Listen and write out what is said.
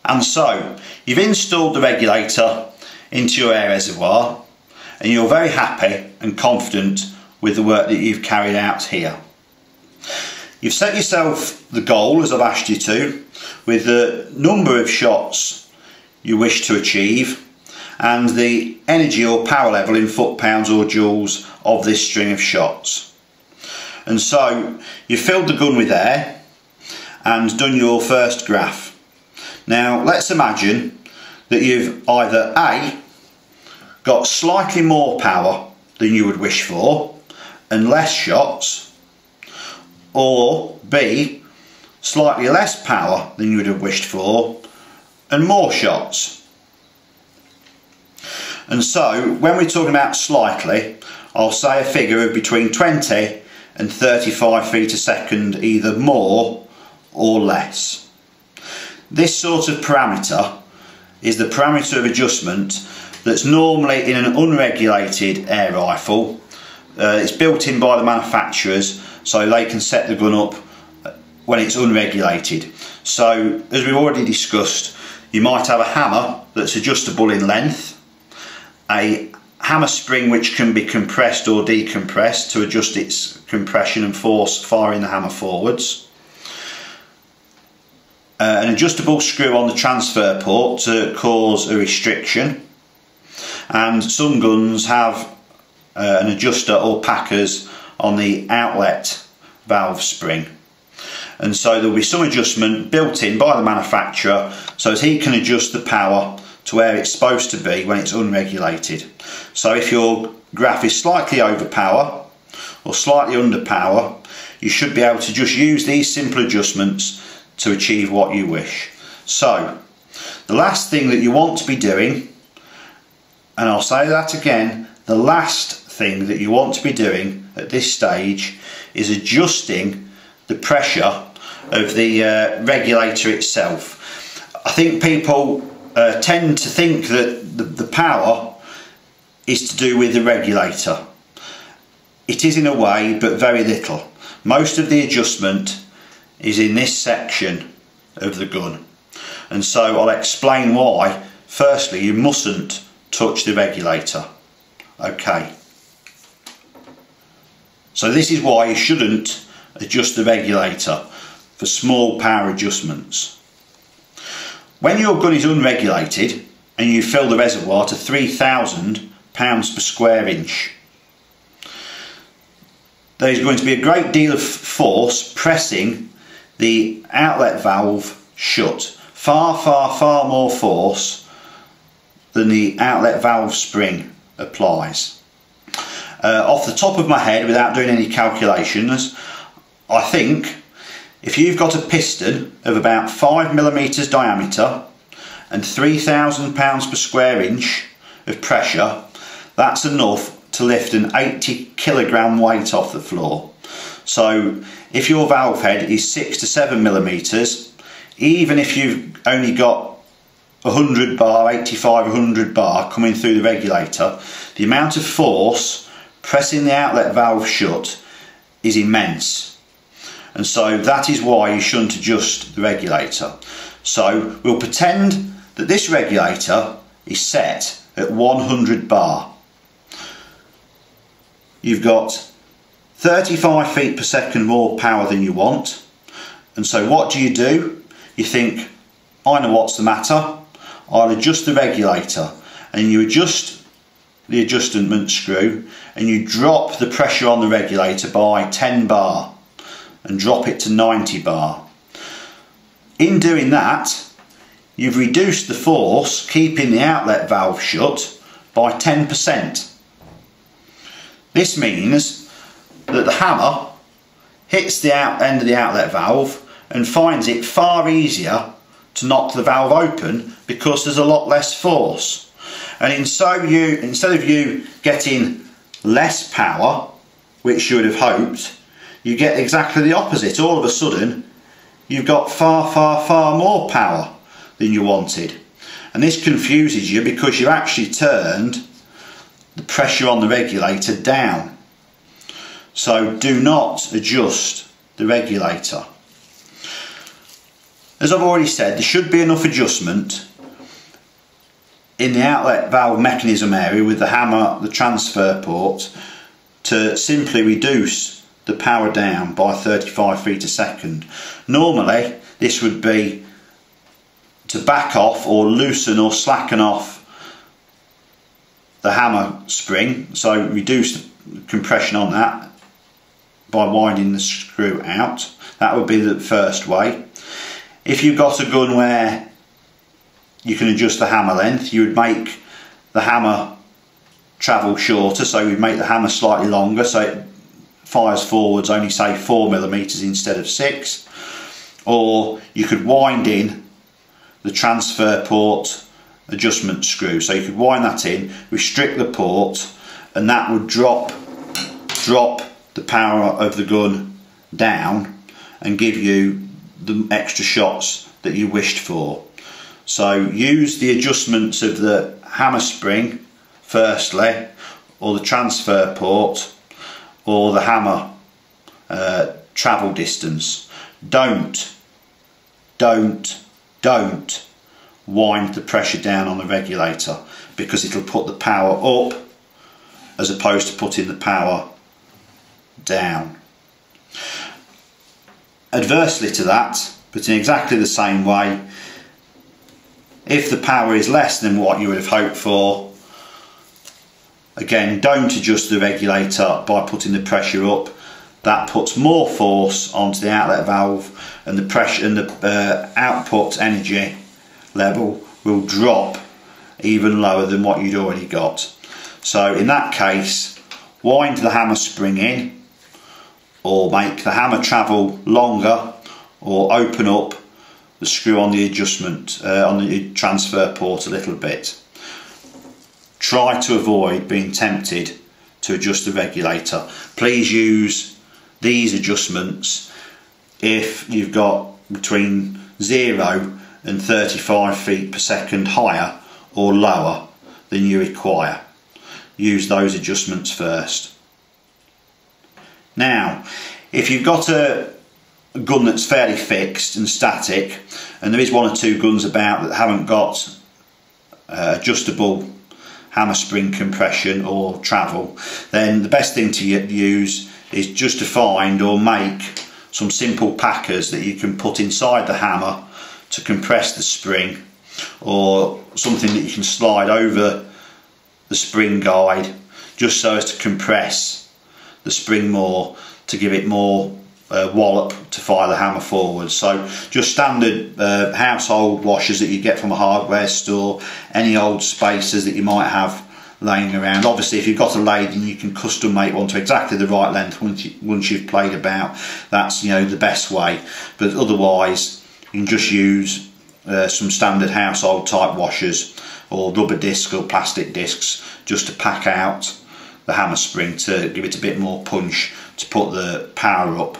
And so you've installed the regulator into your air reservoir and you're very happy and confident with the work that you've carried out here. You've set yourself the goal, as I've asked you to, with the number of shots you wish to achieve and the energy or power level in foot-pounds or joules of this string of shots. And so you've filled the gun with air and done your first graph. Now let's imagine that you've either A, got slightly more power than you would wish for and less shots, or B, slightly less power than you would have wished for and more shots. And so when we're talking about slightly, I'll say a figure of between 20 and 35 feet a second, either more or less. This sort of parameter is the parameter of adjustment that's normally in an unregulated air rifle. It's built in by the manufacturers so they can set the gun up when it's unregulated. So as we've already discussed, you might have a hammer that's adjustable in length, a hammer spring which can be compressed or decompressed to adjust its compression and force firing the hammer forwards, an adjustable screw on the transfer port to cause a restriction, and some guns have an adjuster or packers on the outlet valve spring. And so there will be some adjustment built in by the manufacturer so that he can adjust the power to where it's supposed to be when it's unregulated. So if your graph is slightly over power or slightly under power, you should be able to just use these simple adjustments to achieve what you wish. So the last thing that you want to be doing, and I'll say that again, the last thing that you want to be doing at this stage is adjusting the pressure of the regulator itself. I think people tend to think that the power is to do with the regulator. It is in a way, but very little. Most of the adjustment is in this section of the gun. And so I'll explain why. Firstly, you mustn't touch the regulator. Okay. So this is why you shouldn't adjust the regulator for small power adjustments. When your gun is unregulated and you fill the reservoir to 3,000 pounds per square inch, there is going to be a great deal of force pressing the outlet valve shut. Far more force than the outlet valve spring applies. Off the top of my head, without doing any calculations, I think if you've got a piston of about 5mm diameter and 3,000 pounds per square inch of pressure, that's enough to lift an 80kg weight off the floor. So if your valve head is 6 to 7mm, even if you've only got 100 bar, 85, 100 bar coming through the regulator, the amount of force pressing the outlet valve shut is immense. And so that is why you shouldn't adjust the regulator. So we'll pretend that this regulator is set at 100 bar. You've got 35 feet per second more power than you want. And so what do? You think, I know what's the matter. I'll adjust the regulator. And you adjust the adjustment screw and you drop the pressure on the regulator by 10 bar and drop it to 90 bar. In doing that, you've reduced the force keeping the outlet valve shut by 10%. This means that the hammer hits the end of the outlet valve and finds it far easier to knock the valve open because there's a lot less force. And instead of you getting less power, which you would have hoped, you get exactly the opposite. All of a sudden you've got far more power than you wanted. And this confuses you because you've actually turned the pressure on the regulator down. So do not adjust the regulator. As I've already said, there should be enough adjustment in the outlet valve mechanism area with the hammer, the transfer port, to simply reduce the power down by 35 feet a second. Normally this would be to back off or loosen or slacken off the hammer spring, so reduce the compression on that by winding the screw out. That would be the first way. If you've got a gun where you can adjust the hammer length, you would make the hammer travel shorter, so you'd make the hammer slightly longer so it fires forwards only say 4mm instead of 6. Or you could wind in the transfer port adjustment screw, so you could wind that in, restrict the port, and that would drop the power of the gun down and give you the extra shots that you wished for. So use the adjustments of the hammer spring firstly, or the transfer port, or the hammer travel distance. Don't wind the pressure down on the regulator, because it'll put the power up as opposed to putting the power down. Adversely to that, but in exactly the same way, if the power is less than what you would have hoped for, again, don't adjust the regulator by putting the pressure up. That puts more force onto the outlet valve, and the pressure and the output energy level will drop even lower than what you'd already got. So in that case, wind the hammer spring in, or make the hammer travel longer, or open up the screw on the adjustment on the transfer port a little bit. Try to avoid being tempted to adjust the regulator. Please use these adjustments if you've got between 0 and 35 feet per second higher or lower than you require. Use those adjustments first. Now, if you've got a gun that's fairly fixed and static, and there is one or two guns about that haven't got adjustable hammer spring compression or travel, then the best thing to use is just to find or make some simple packers that you can put inside the hammer to compress the spring, or something that you can slide over the spring guide just so as to compress the spring more, to give it more wallop to fire the hammer forward. So just standard household washers that you get from a hardware store, any old spacers that you might have laying around. Obviously if you've got a lathe and you can custom make one to exactly the right length once you've played about, that's, you know, the best way. But otherwise you can just use some standard household type washers, or rubber discs or plastic discs, just to pack out the hammer spring to give it a bit more punch, to put the power up